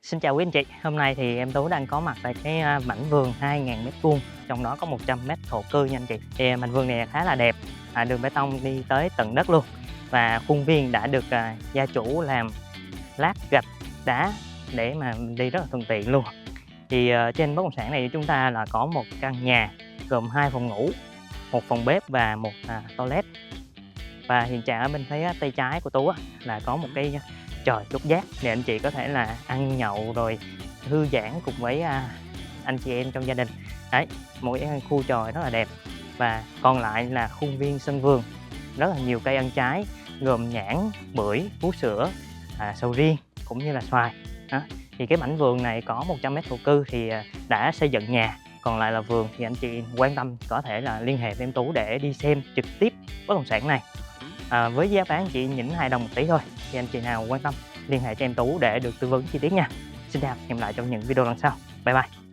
Xin chào quý anh chị, hôm nay thì em Tú đang có mặt tại cái mảnh vườn 2.000 mét vuông, trong đó có 100 mét thổ cư nha anh chị. Thì mảnh vườn này khá là đẹp, đường bê tông đi tới tận đất luôn và khuôn viên đã được gia chủ làm lát gạch đá để mà mình đi rất là thuận tiện luôn. Thì trên bất động sản này chúng ta là có một căn nhà gồm 2 phòng ngủ, một phòng bếp và một toilet. Và hiện trạng ở bên phía tay trái của Tú là có một cái chòi đốt rác để anh chị có thể là ăn nhậu rồi thư giãn cùng với anh chị em trong gia đình. Đấy, một cái khu chòi rất là đẹp. Và còn lại là khuôn viên sân vườn, rất là nhiều cây ăn trái gồm nhãn, bưởi, vú sữa, sầu riêng cũng như là xoài. Đó. Thì cái mảnh vườn này có 100 mét thổ cư thì đã xây dựng nhà, còn lại là vườn thì anh chị quan tâm có thể là liên hệ với em Tú để đi xem trực tiếp bất động sản này. Với giá bán chỉ nhỉnh 2 đồng một tí thôi, thì anh chị nào quan tâm liên hệ cho em Tú để được tư vấn chi tiết nha. Xin chào, hẹn gặp lại trong những video lần sau. Bye bye.